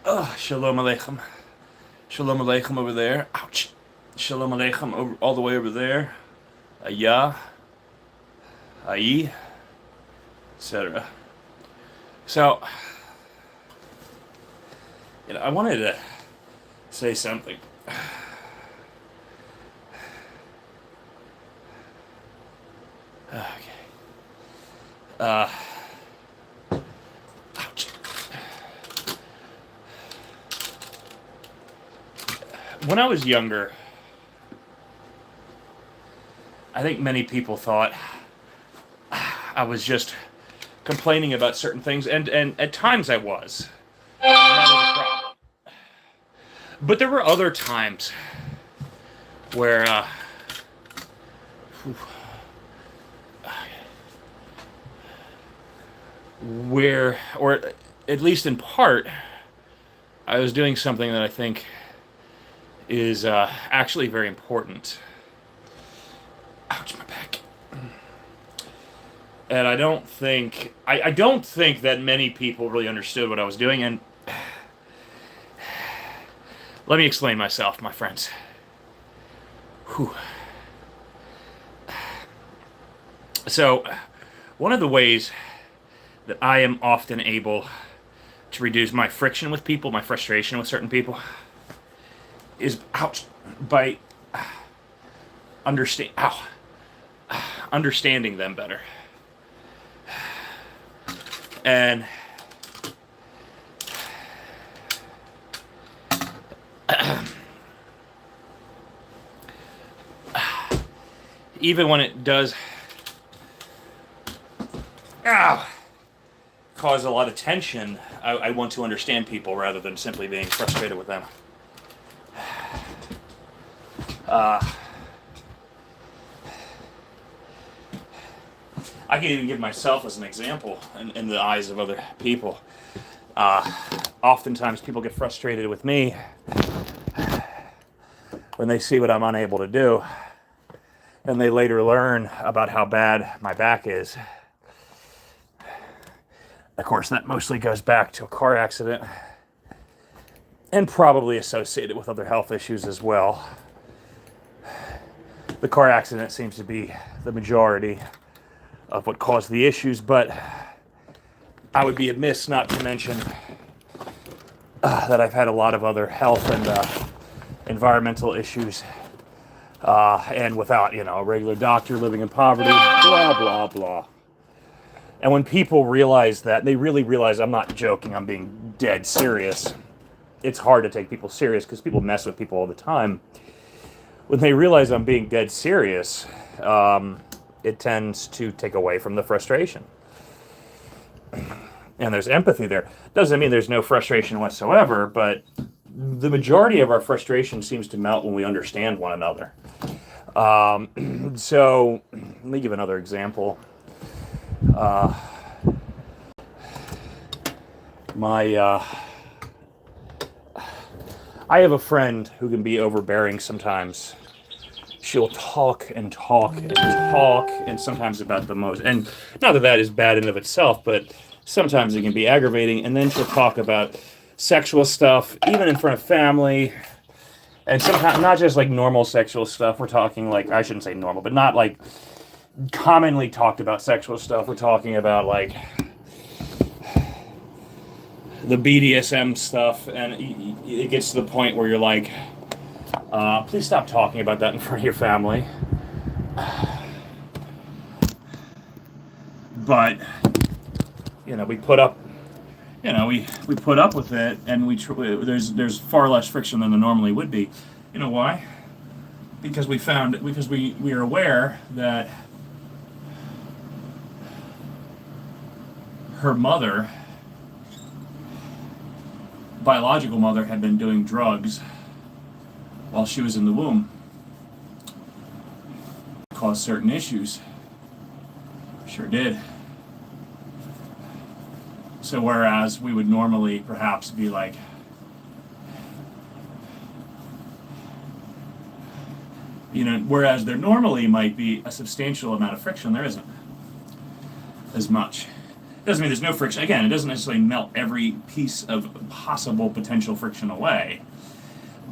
Shalom Aleichem. Shalom Aleichem over there. Ouch. Shalom Aleichem all the way over there. Ayah, Ayi, etc. So, I wanted to say something. Okay. Ouch. When I was younger, I think many people thought I was just complaining about certain things, and at times I was. And that was a problem. But there were other times where, or at least in part, I was doing something that I think is actually very important. Ouch, my back. And I don't think that many people really understood what I was doing. And let me explain myself, my friends. Whew. So, one of the ways that I am often able to reduce my friction with people, my frustration with certain people, is by understanding them better. And even when it does cause a lot of tension, I want to understand people rather than simply being frustrated with them. I can even give myself as an example in the eyes of other people. Oftentimes people get frustrated with me when they see what I'm unable to do, and they later learn about how bad my back is. Of course, that mostly goes back to a car accident, and probably associated with other health issues as well. The car accident seems to be the majority of what caused the issues, but I would be amiss not to mention that I've had a lot of other health and environmental issues, and without, a regular doctor, living in poverty, blah, blah, blah. And when people realize that, they really realize I'm not joking, I'm being dead serious. It's hard to take people serious because people mess with people all the time. When they realize I'm being dead serious, it tends to take away from the frustration. And there's empathy there. Doesn't mean there's no frustration whatsoever, but the majority of our frustration seems to melt when we understand one another. So, let me give another example. I have a friend who can be overbearing sometimes. She'll talk and talk and talk, and sometimes about the most. And not that that is bad in and of itself, but sometimes it can be aggravating. And then she'll talk about sexual stuff, even in front of family. And sometimes not just like normal sexual stuff. We're talking like, I shouldn't say normal, but not like commonly talked about sexual stuff. We're talking about like the BDSM stuff, and it gets to the point where you're like, please stop talking about that in front of your family. But we put up, we put up with it, and there's far less friction than there normally would be. You know why? Because we are aware that her mother, biological mother, had been doing drugs while she was in the womb. Caused certain issues. Sure did. So whereas we would normally perhaps be like, whereas there normally might be a substantial amount of friction, there isn't as much. Doesn't mean there's no friction. Again, it doesn't necessarily melt every piece of possible potential friction away,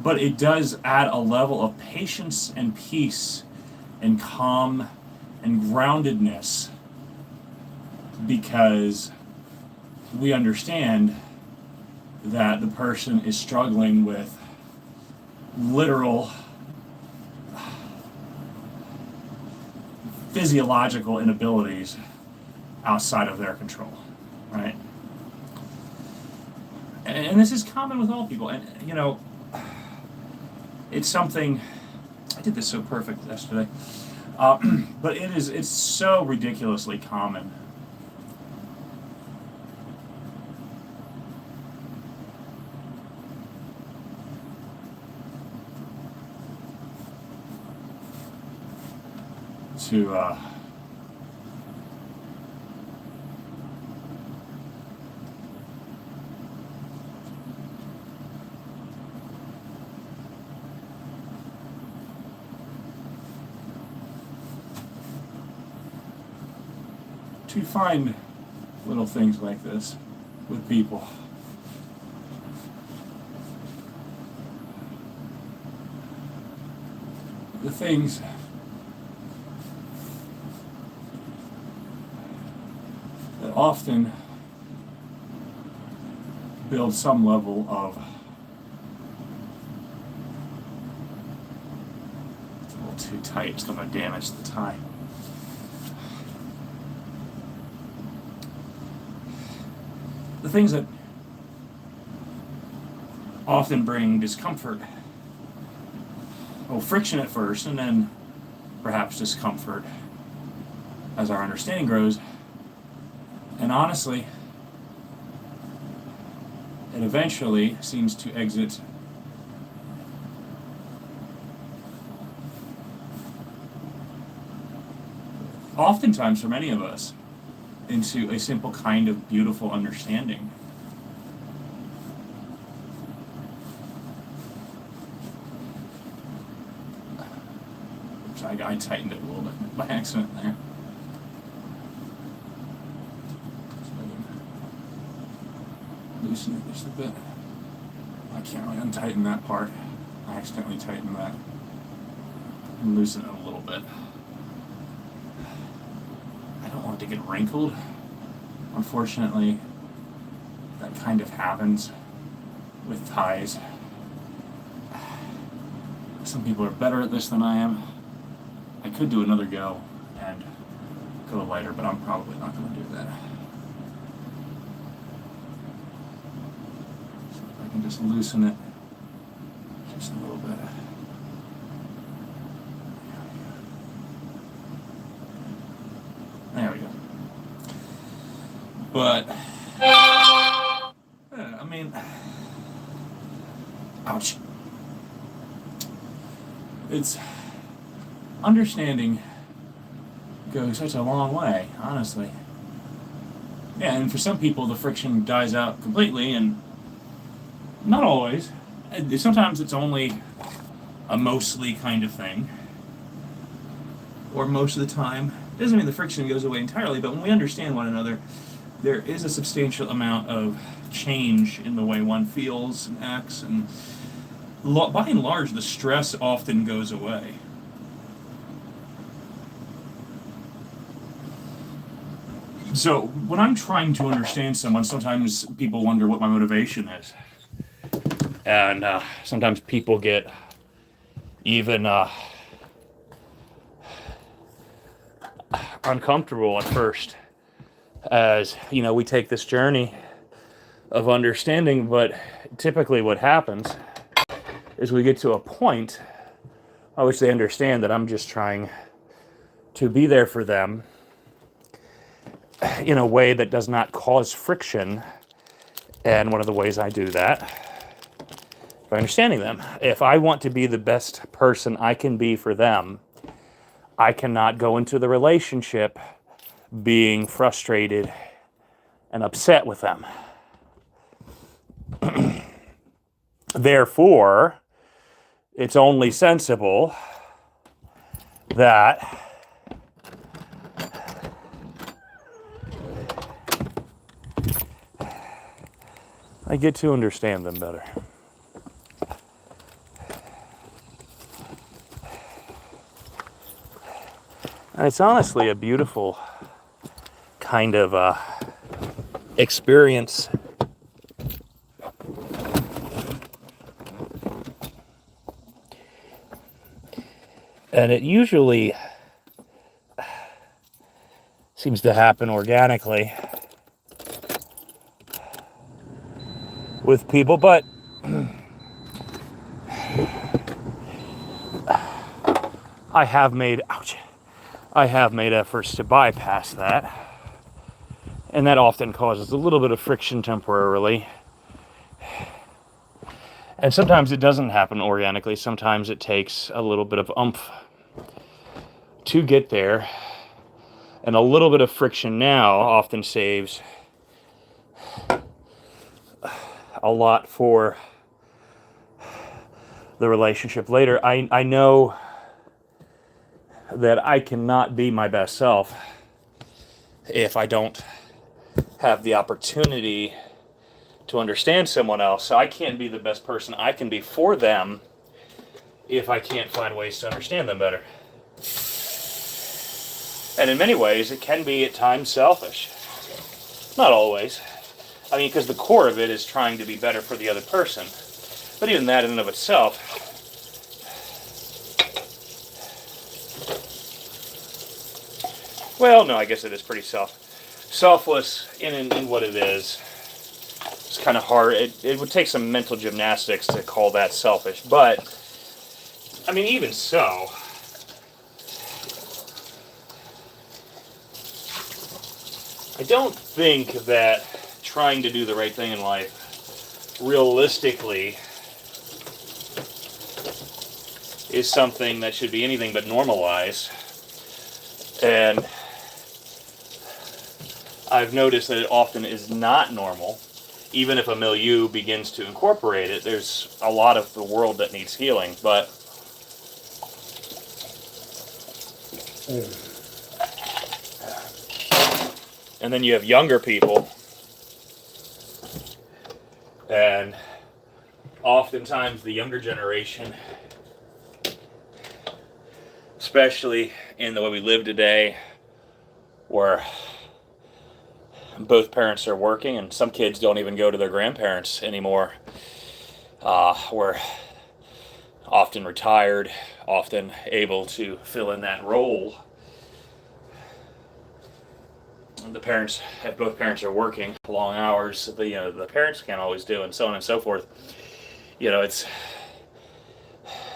but it does add a level of patience and peace and calm and groundedness, because we understand that the person is struggling with literal physiological inabilities outside of their control, right? And this is common with all people. And, you know, it's something, I did this so perfect yesterday, but it's so ridiculously common to find little things like this with people. The things that often build some level of, it's a little too tight, it's going to damage the tie. The things that often bring discomfort, well, friction at first, and then perhaps discomfort as our understanding grows. And honestly, it eventually seems to exit oftentimes for many of us into a simple kind of beautiful understanding. Oops, I tightened it a little bit by accident there. Loosen it just a bit. I can't really untighten that part. I accidentally tightened that. And loosen it a little bit. I don't want it to get wrinkled. Unfortunately, that kind of happens with ties. Some people are better at this than I am. I could do another go and go lighter, but I'm probably not going to do that. So if I can just loosen it just a little bit. There we go. But, I mean, ouch. It's, understanding goes such a long way, honestly. Yeah, and for some people the friction dies out completely, and not always. Sometimes it's only a mostly kind of thing. Or most of the time. It doesn't mean the friction goes away entirely, but when we understand one another, there is a substantial amount of change in the way one feels and acts, and by and large, the stress often goes away. So when I'm trying to understand someone, sometimes people wonder what my motivation is. And sometimes people get even uncomfortable at first, as you know, we take this journey of understanding, but typically what happens is we get to a point at which they understand that I'm just trying to be there for them in a way that does not cause friction. And one of the ways I do that is by understanding them. If I want to be the best person I can be for them, I cannot go into the relationship being frustrated and upset with them. Therefore, it's only sensible that I get to understand them better. And it's honestly a beautiful kind of experience. And it usually seems to happen organically with people, but I have made efforts to bypass that, and that often causes a little bit of friction temporarily. And sometimes it doesn't happen organically. Sometimes it takes a little bit of oomph to get there, and a little bit of friction now often saves a lot for the relationship later. I know that I cannot be my best self if I don't have the opportunity to understand someone else. So I can't be the best person I can be for them if I can't find ways to understand them better. And in many ways, it can be at times selfish. Not always. I mean, because the core of it is trying to be better for the other person. But even that in and of itself, well, no, I guess it is pretty selfless in what it is. It's kind of hard. It would take some mental gymnastics to call that selfish. But, I mean, even so, I don't think that trying to do the right thing in life realistically is something that should be anything but normalized. And I've noticed that it often is not normal. Even if a milieu begins to incorporate it, there's a lot of the world that needs healing. But and then you have younger people, and oftentimes the younger generation, especially in the way we live today, where both parents are working and some kids don't even go to their grandparents anymore, we're often retired, often able to fill in that role. The parents, if both parents are working long hours, the parents can't always do, and so on and so forth.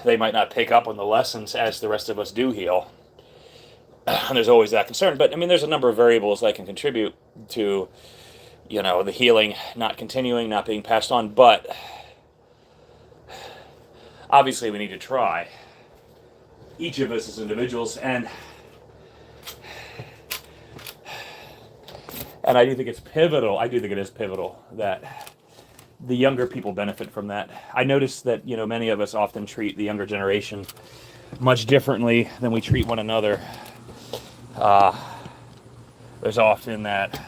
They might not pick up on the lessons as the rest of us do heal. And there's always that concern. But, I mean, there's a number of variables that can contribute to, the healing not continuing, not being passed on. But obviously we need to try. Each of us as individuals. And I do think it's pivotal. I do think it is pivotal that the younger people benefit from that. I notice that, many of us often treat the younger generation much differently than we treat one another. There's often that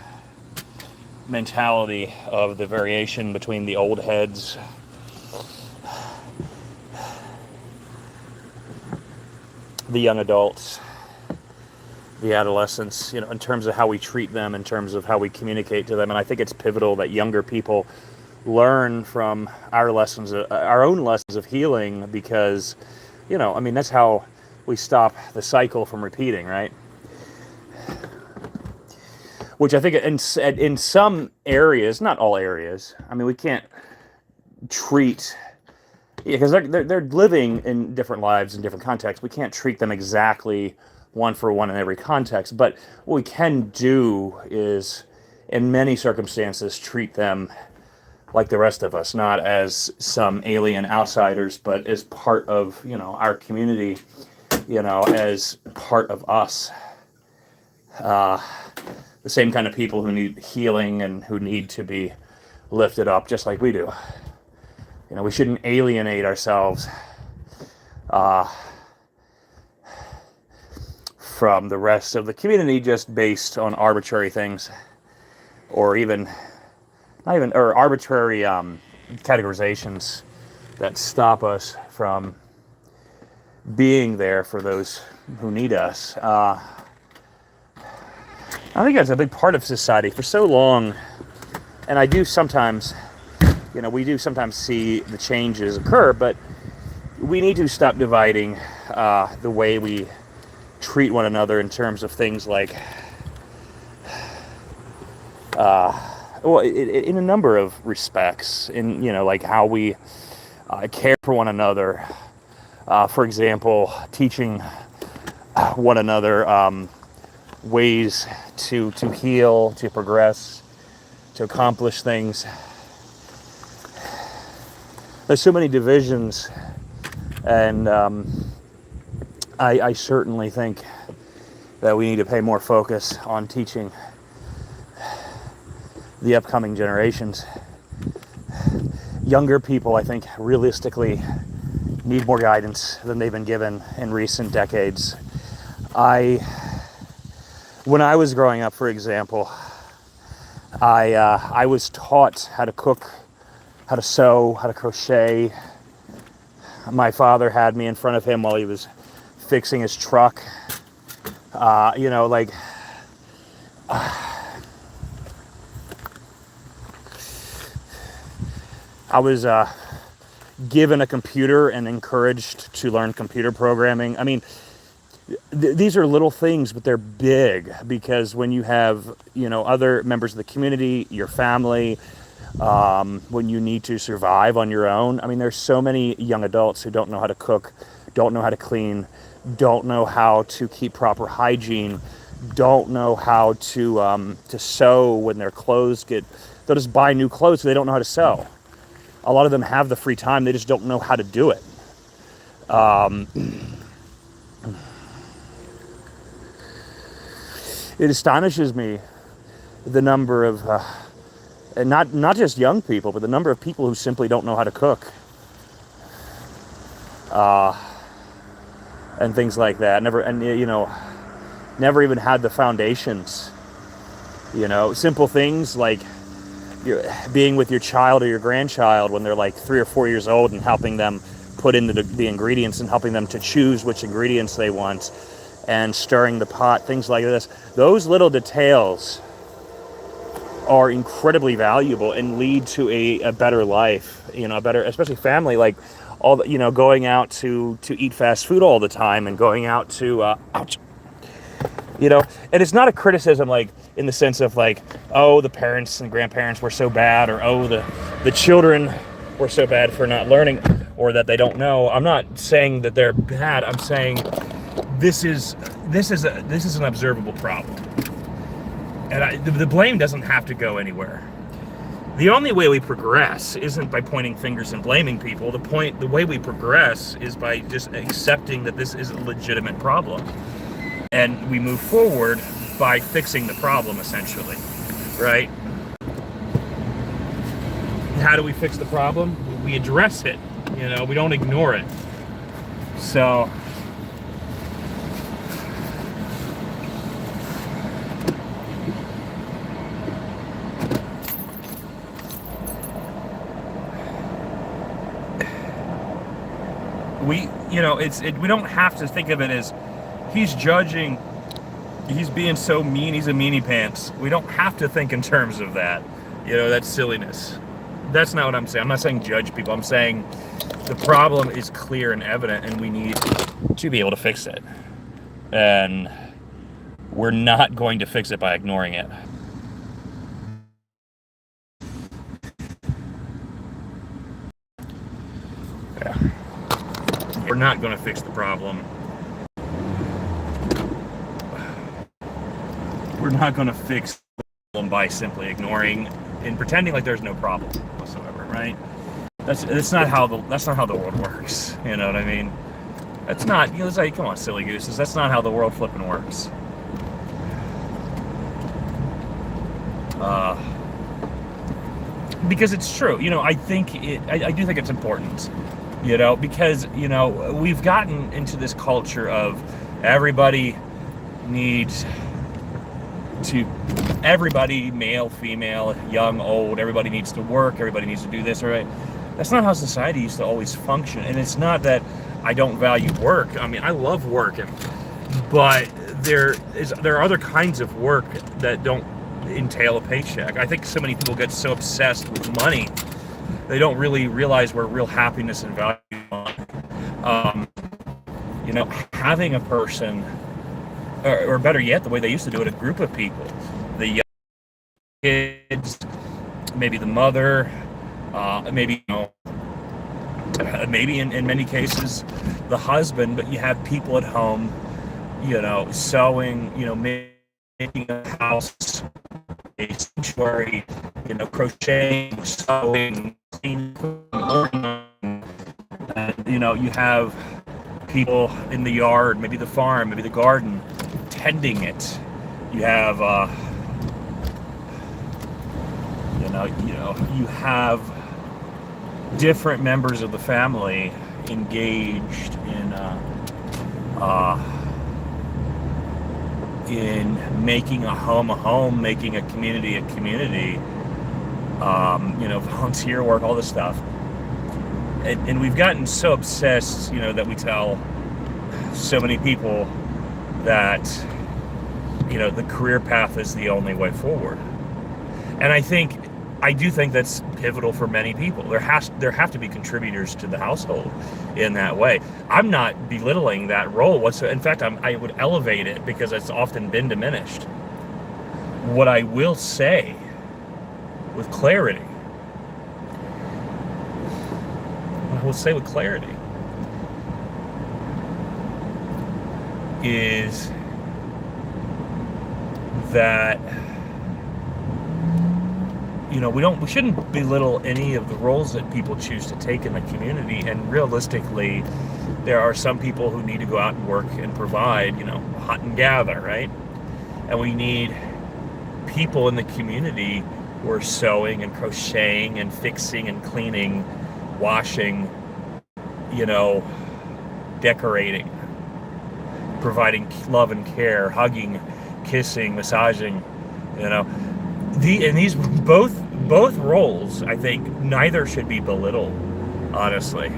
mentality of the variation between the old heads, the young adults, the adolescents, in terms of how we treat them, in terms of how we communicate to them. And I think it's pivotal that younger people learn from our own lessons of healing, because, that's how we stop the cycle from repeating, right? Which I think in some areas, not all areas, we can't treat, because they're living in different lives in different contexts. We can't treat them exactly one for one in every context. But what we can do is, in many circumstances, treat them like the rest of us, not as some alien outsiders, but as part of, our community, as part of us. The same kind of people who need healing and who need to be lifted up, just like we do. We shouldn't alienate ourselves from the rest of the community just based on arbitrary things, or even not even, or arbitrary categorizations that stop us from being there for those who need us. I think that's a big part of society for so long, and I do sometimes, we do sometimes see the changes occur, but we need to stop dividing the way we treat one another in terms of things like, in a number of respects, in, like how we care for one another. For example, teaching one another ways to heal, to progress, to accomplish things. There's so many divisions, and I certainly think that we need to pay more focus on teaching the upcoming generations. Younger people, I think, realistically need more guidance than they've been given in recent decades. When I was growing up, for example, I was taught how to cook, how to sew, how to crochet. My father had me in front of him while he was fixing his truck. I was given a computer and encouraged to learn computer programming. I mean, these are little things, but they're big, because when you have, other members of the community, your family, when you need to survive on your own. I mean, there's so many young adults who don't know how to cook, don't know how to clean, don't know how to keep proper hygiene, don't know how to sew when their clothes they'll just buy new clothes so they don't know how to sew. A lot of them have the free time, they just don't know how to do it. It astonishes me the number of, and not just young people, but the number of people who simply don't know how to cook, and things like that. Never even had the foundations. Simple things like being with your child or your grandchild when they're like 3 or 4 years old and helping them put in the ingredients and helping them to choose which ingredients they want, and stirring the pot, things like this. Those little details are incredibly valuable and lead to a better life, a better, especially family, like all the, going out to eat fast food all the time, and going out to, and it's not a criticism, like, in the sense of like, oh, the parents and grandparents were so bad, or oh, the children were so bad for not learning, or that they don't know. I'm not saying that they're bad. I'm saying this is an observable problem, and the blame doesn't have to go anywhere. The only way we progress isn't by pointing fingers and blaming people. The way we progress is by just accepting that this is a legitimate problem, and we move forward by fixing the problem, essentially, right? How do we fix the problem? We address it. We don't ignore it. So we don't have to think of it as he's judging, he's being so mean, he's a meanie pants. We don't have to think in terms of that. That's silliness. That's not what I'm saying. I'm not saying judge people. I'm saying the problem is clear and evident, and we need to be able to fix it. And we're not going to fix it by ignoring it. Yeah. We're not going to fix the problem. We're not going to fix the problem by simply ignoring and pretending like there's no problem whatsoever, right? That's not how the world works. You know what I mean? That's not. It's like, come on, silly gooses. That's not how the world flipping works. Because it's true. I think I do think it's important. Because we've gotten into this culture of everybody needs to everybody, male, female, young, old, everybody needs to work, everybody needs to do this, right? That's not how society used to always function. And it's not that I don't value work. I mean, I love work, but there are other kinds of work that don't entail a paycheck. I think so many people get so obsessed with money, they don't really realize where real happiness and value are. Having a person, or better yet, the way they used to do it, a group of people, the young kids, maybe the mother, maybe in many cases the husband, but you have people at home, sewing, making a house, a sanctuary, crocheting, sewing, cleaning, and, you have people in the yard, maybe the farm, maybe the garden, tending it. You have, you have different members of the family engaged in making a home, making a community, volunteer work, all this stuff. And we've gotten so obsessed, that we tell so many people that, the career path is the only way forward. And I do think that's pivotal for many people. There have to be contributors to the household in that way. I'm not belittling that role whatsoever. In fact, I would elevate it because it's often been diminished. What I will say with clarity, is that we shouldn't belittle any of the roles that people choose to take in the community. And realistically, there are some people who need to go out and work and provide, hunt and gather, right? And we need people in the community who are sewing and crocheting and fixing and cleaning, washing, decorating, providing love and care, hugging, kissing, massaging, these both roles, I think neither should be belittled, honestly.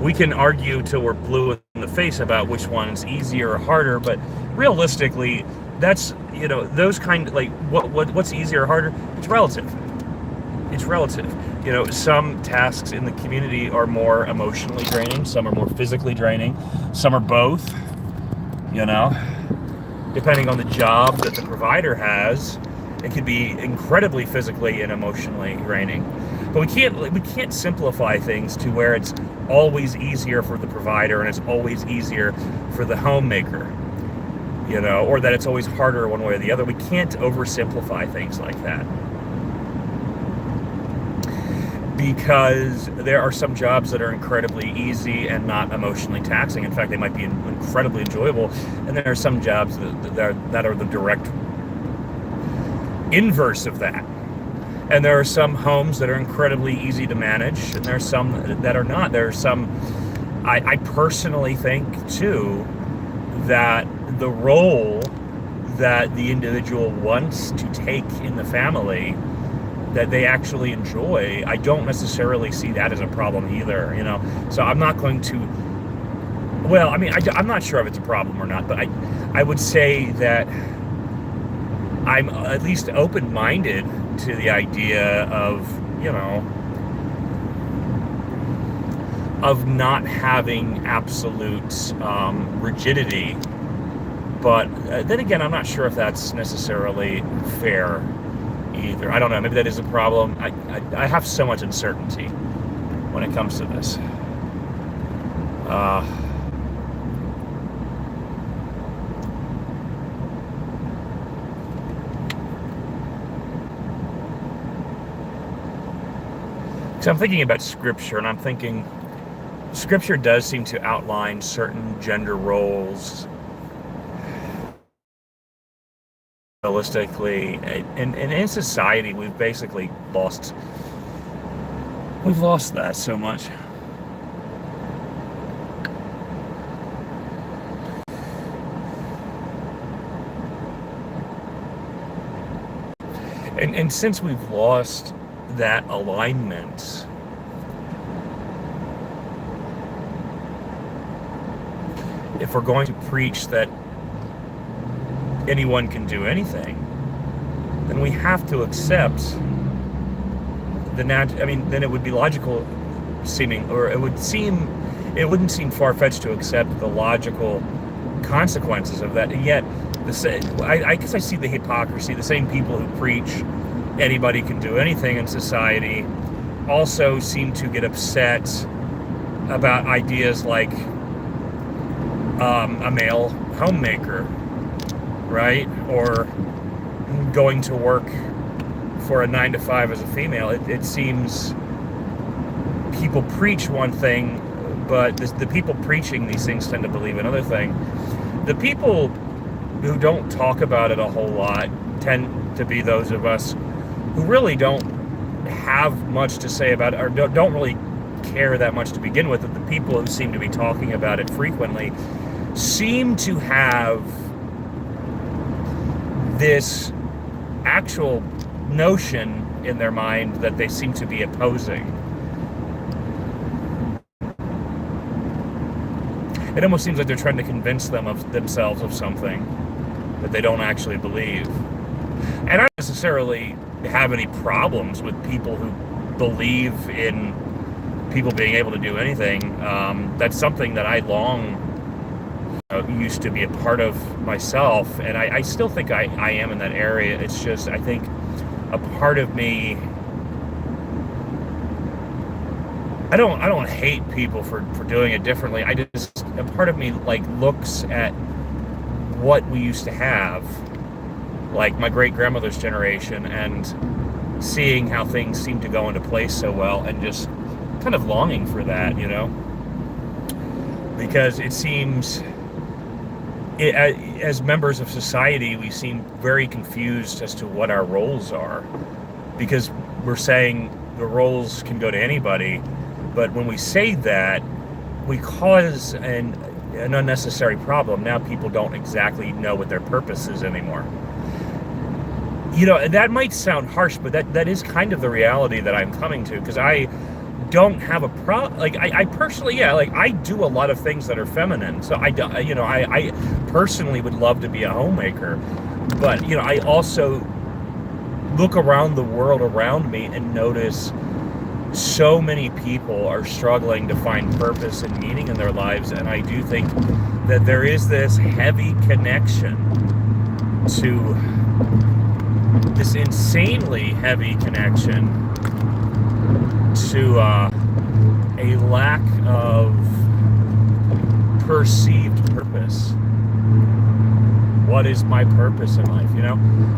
We can argue till we're blue in the face about which one's easier or harder, but realistically, that's, those kind, like, what's easier or harder? It's relative. Some tasks in the community are more emotionally draining, some are more physically draining, some are both, depending on the job that the provider has. It can be incredibly physically and emotionally draining. But we can't simplify things to where it's always easier for the provider and it's always easier for the homemaker, or that it's always harder one way or the other. We can't oversimplify things like that. Because there are some jobs that are incredibly easy and not emotionally taxing. In fact, they might be incredibly enjoyable. And there are some jobs that are the direct inverse of that. And there are some homes that are incredibly easy to manage, and there are some that are not. There are some, I personally think, too, that the role that the individual wants to take in the family that they actually enjoy, I don't necessarily see that as a problem either, So I'm not going to, I'm not sure if it's a problem or not, but I would say that I'm at least open-minded to the idea of, of not having absolute rigidity. But then again, I'm not sure if that's necessarily fair either. I don't know. Maybe that is a problem. I have so much uncertainty when it comes to this. So I'm thinking about Scripture, and I'm thinking Scripture does seem to outline certain gender roles realistically, and in society we've basically lost that so much. And since we've lost that alignment, if we're going to preach that anyone can do anything, then we have to accept then it would be logical seeming, or it wouldn't seem far-fetched to accept the logical consequences of that. And yet, I guess I see the hypocrisy. The same people who preach anybody can do anything in society also seem to get upset about ideas like a male homemaker, right? Or going to work for a 9 to 5 as a female. It seems people preach one thing, but the people preaching these things tend to believe another thing. The people who don't talk about it a whole lot tend to be those of us who really don't have much to say about it, or don't really care that much to begin with. But the people who seem to be talking about it frequently seem to have this actual notion in their mind that they seem to be opposing. It almost seems like they're trying to convince themselves of something that they don't actually believe. And I don't necessarily have any problems with people who believe in people being able to do anything. That's something that I long used to be a part of myself, and I still think I am in that area. It's just, I think a part of me, I don't hate people for doing it differently. A part of me looks at what we used to have, like my great grandmother's generation, and seeing how things seem to go into place so well, and just kind of longing for that, because it seems as members of society, we seem very confused as to what our roles are, because we're saying the roles can go to anybody, but when we say that, we cause an unnecessary problem. Now people don't exactly know what their purpose is anymore. That might sound harsh, but that is kind of the reality that I'm coming to, because I don't have a problem. I personally, I do a lot of things that are feminine. So I personally would love to be a homemaker, but I also look around the world around me and notice so many people are struggling to find purpose and meaning in their lives, and I do think that there is this heavy connection to this insanely heavy connection to a lack of perceived purpose. What is my purpose in life?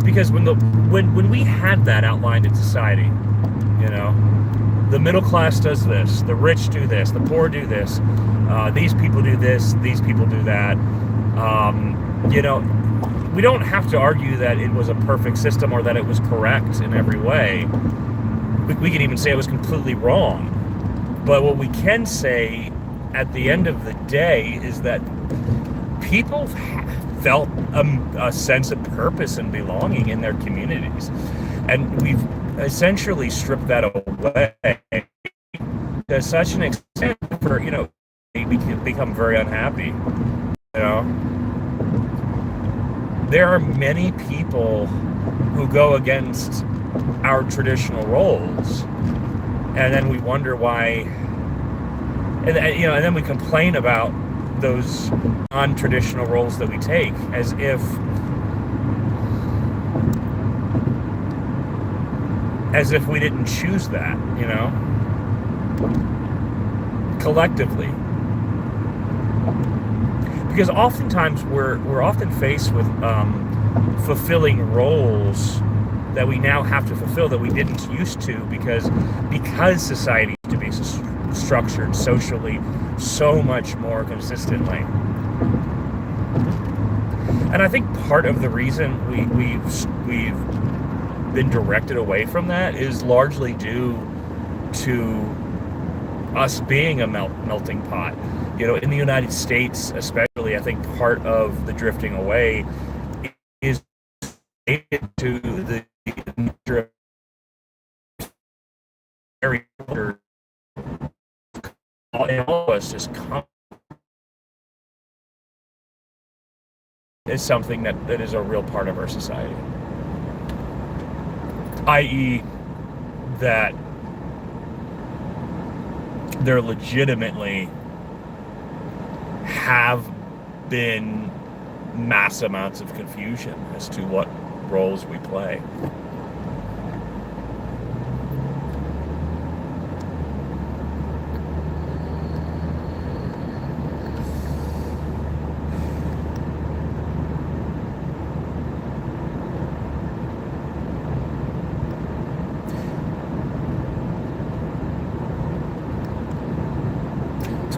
Because when we had that outlined in society, the middle class does this, the rich do this, the poor do this, these people do this, these people do that. We don't have to argue that it was a perfect system or that it was correct in every way. We can even say it was completely wrong. But what we can say at the end of the day is that people felt a sense of purpose and belonging in their communities. And we've essentially stripped that away to such an extent for, they become very unhappy. There are many people who go against our traditional roles, and then we wonder why, and then we complain about those non-traditional roles that we take, as if we didn't choose that, collectively. Because oftentimes we're often faced with fulfilling roles that we now have to fulfill that we didn't used to, because society used to be structured socially so much more consistently. And I think part of the reason we've been directed away from that is largely due to us being a melting pot. In the United States especially, I think part of the drifting away is to the very all of us just come is something that is a real part of our society, i.e., that there legitimately have been mass amounts of confusion as to what roles we play.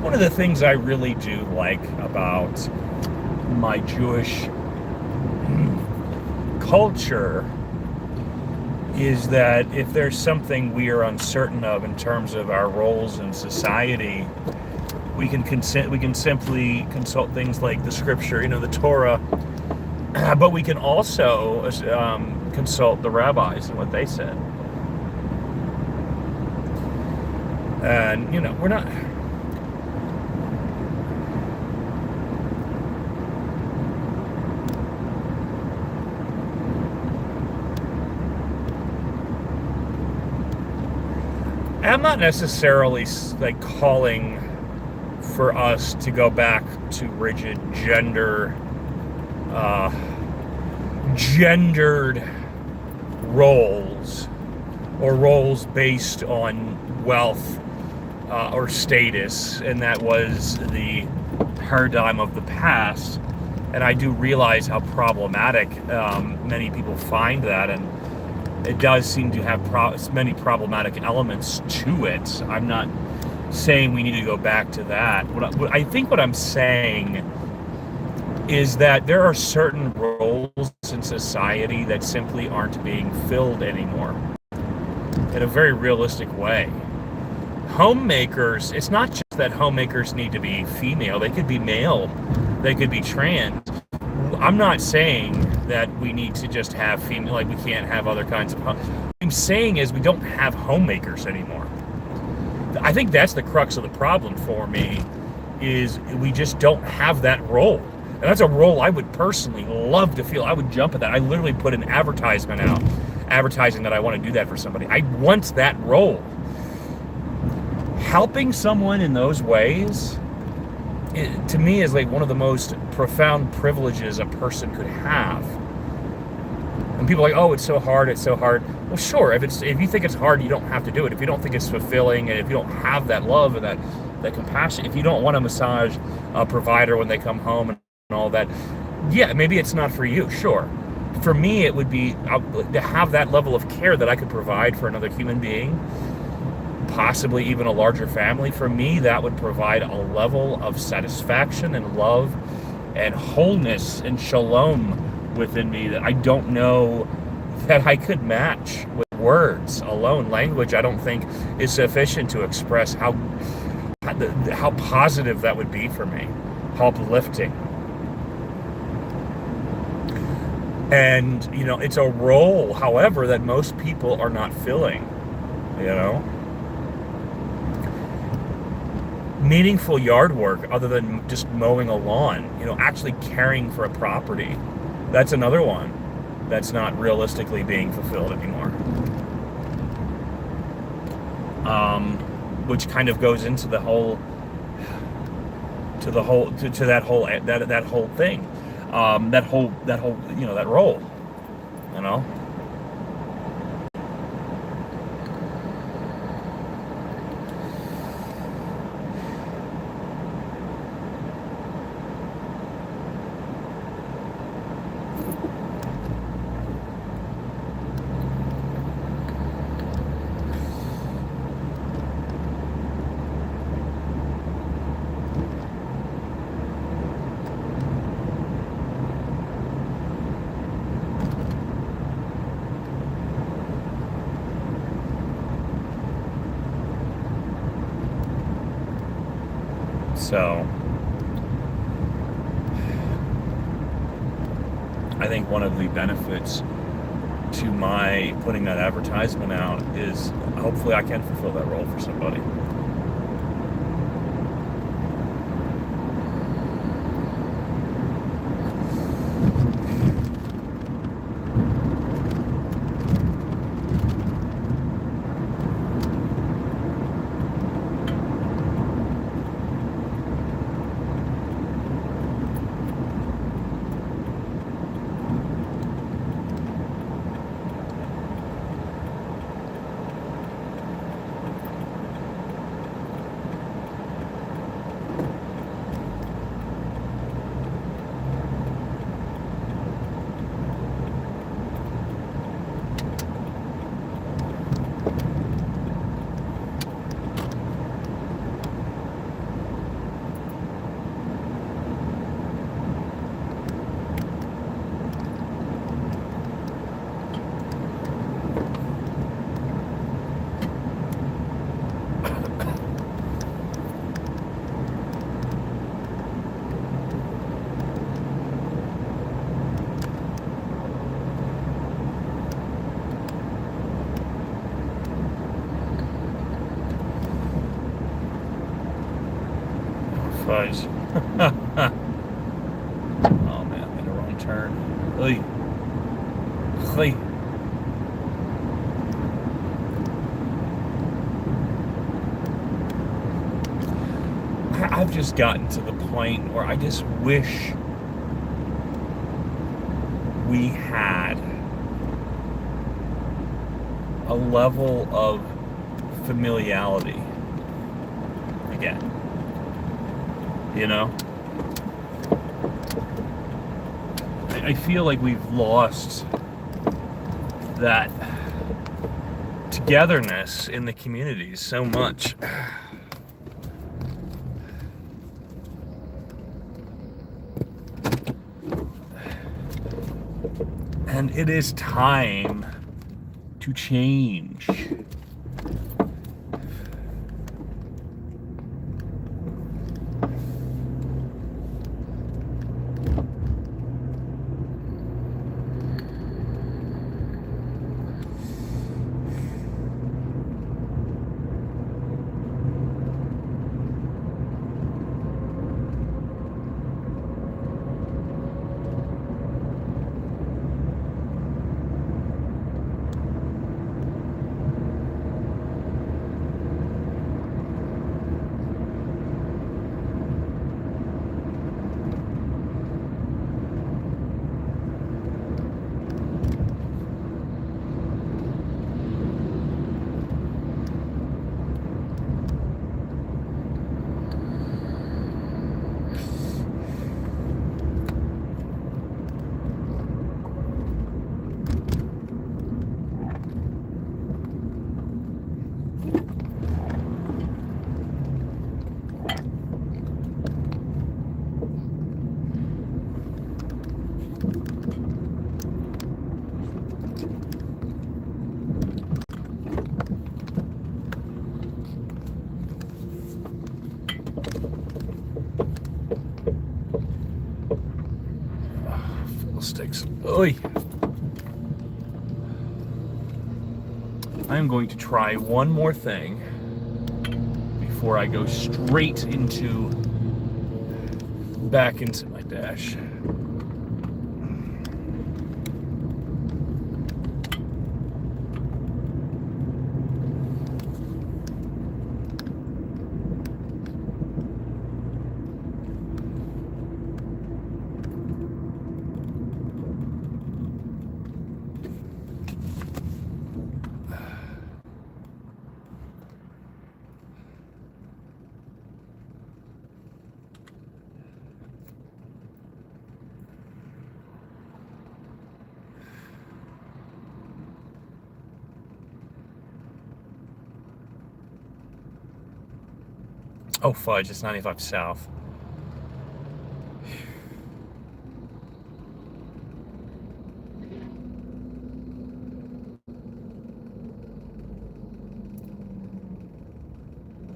One of the things I really do like about my Jewish culture is that if there's something we are uncertain of in terms of our roles in society, we can simply consult things like the scripture, the Torah, but we can also consult the rabbis and what they said. And we're not. I'm not necessarily like calling for us to go back to rigid gendered roles or roles based on wealth or status, and that was the paradigm of the past. And I do realize how problematic many people find that, and it does seem to have many problematic elements to it. I'm not saying we need to go back to that. I think what I'm saying is that there are certain roles in society that simply aren't being filled anymore in a very realistic way. Homemakers, it's not just that homemakers need to be female. They could be male. They could be trans. I'm not saying that we need to just have female, like we can't have other kinds of. What I'm saying is we don't have homemakers anymore. I think that's the crux of the problem for me, is we just don't have that role. And that's a role I would personally love to feel. I would jump at that. I literally put an advertisement out, advertising that I want to do that for somebody. I want that role. Helping someone in those ways, to me, is like one of the most profound privileges a person could have. And people are like, oh, it's so hard. Well, sure, if you think it's hard, you don't have to do it. If you don't think it's fulfilling, and if you don't have that love and that compassion, if you don't want to massage a provider when they come home and all that, yeah, maybe it's not for you, sure. For me, it would be to have that level of care that I could provide for another human being, possibly even a larger family. For me, that would provide a level of satisfaction and love and wholeness and shalom within me that I don't know that I could match with words alone. Language, I don't think, is sufficient to express how positive that would be for me, how uplifting. And, it's a role, however, that most people are not filling, Meaningful yard work other than just mowing a lawn, actually caring for a property. That's another one that's not realistically being fulfilled anymore. Which kind of goes into that whole thing. That role, So I think one of the benefits to my putting that advertisement out is hopefully I can fulfill that role for somebody. Fudge. Oh man, made a wrong turn. Oy. Oy. I've just gotten to the point where I just wish we had a level of familiarity again. You know? I feel like we've lost that togetherness in the communities so much. And it is time to change. Sticks. Oy. I'm going to try one more thing before I go straight back into my dash. Oh fudge, it's 95 south.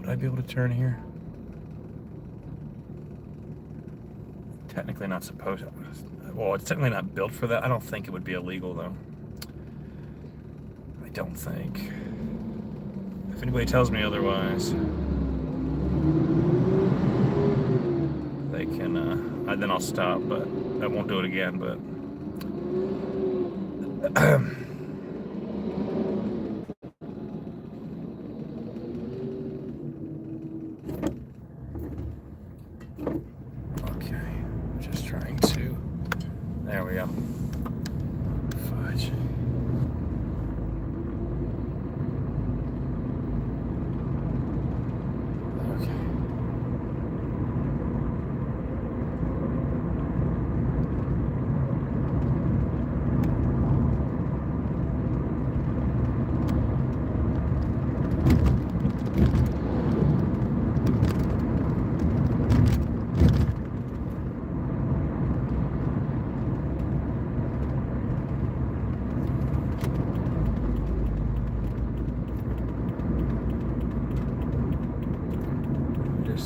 Would I be able to turn here? Technically not supposed to. Well, it's technically not built for that. I don't think it would be illegal though. don't think. If anybody tells me otherwise, they can, then I'll stop, but I won't do it again, but... Okay, just trying to... There we go. Fudge.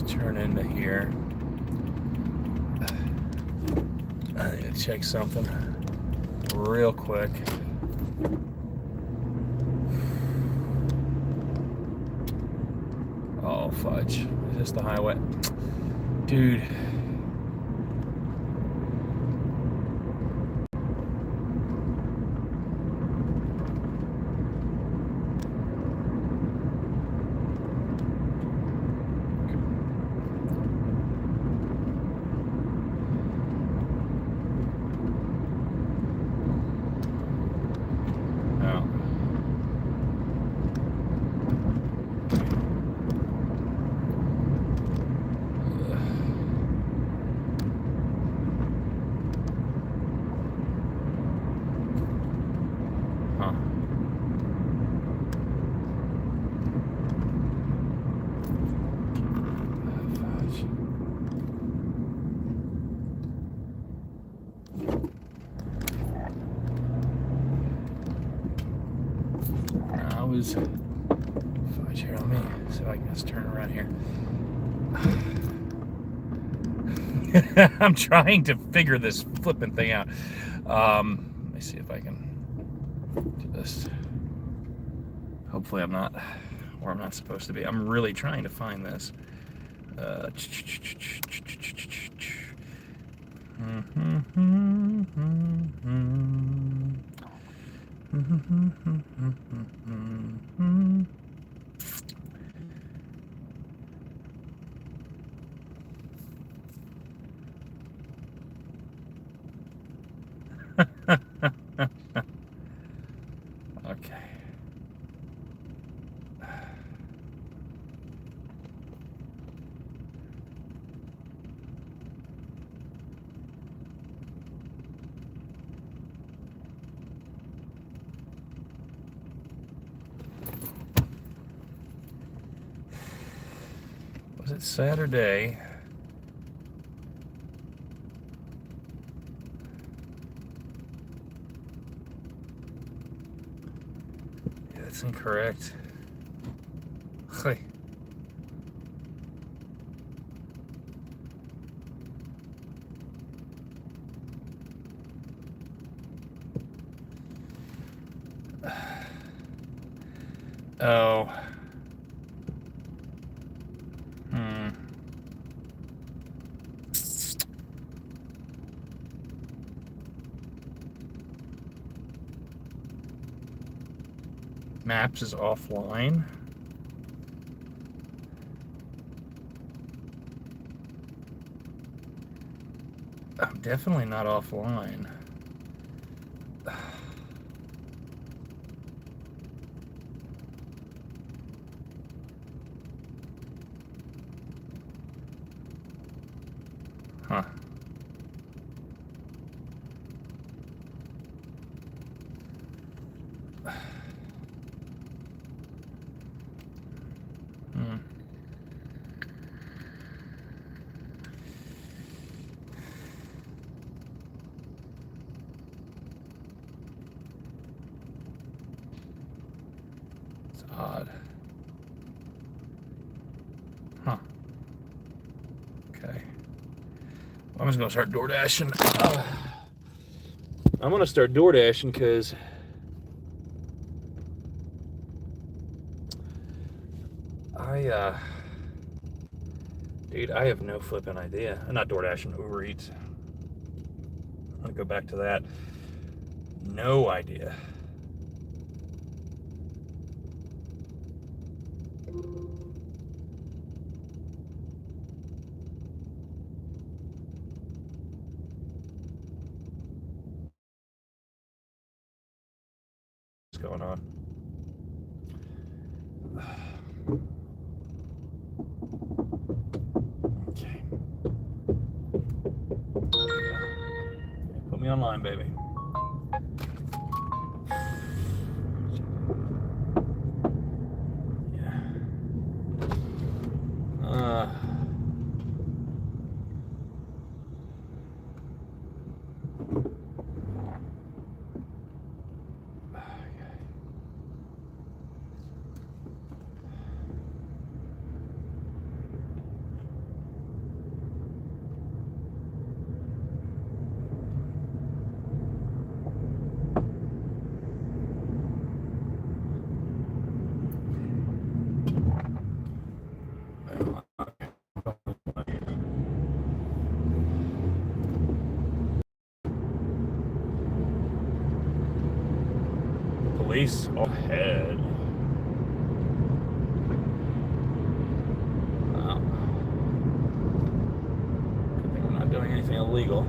Turn into here. I need to check something real quick. Oh, fudge. Is this the highway? Dude. Fudge here, let me see if I can just turn around here. I'm trying to figure this flipping thing out. Let me see if I can do this. Hopefully I'm not where I'm not supposed to be. I'm really trying to find this. Okay. Was it Saturday? Yeah, that's incorrect. Hey. Oh. Maps is offline. I'm definitely not offline. Huh. It's odd. Huh. Okay. I'm just gonna start door dashing. I'm gonna start door dashing because Dude, I have no flipping idea. Not DoorDash and Uber Eats. I'm gonna go back to that. No idea. What's going on? Okay. Put me online, baby. Yeah. Police ahead. Wow. Good thing I'm not doing anything illegal.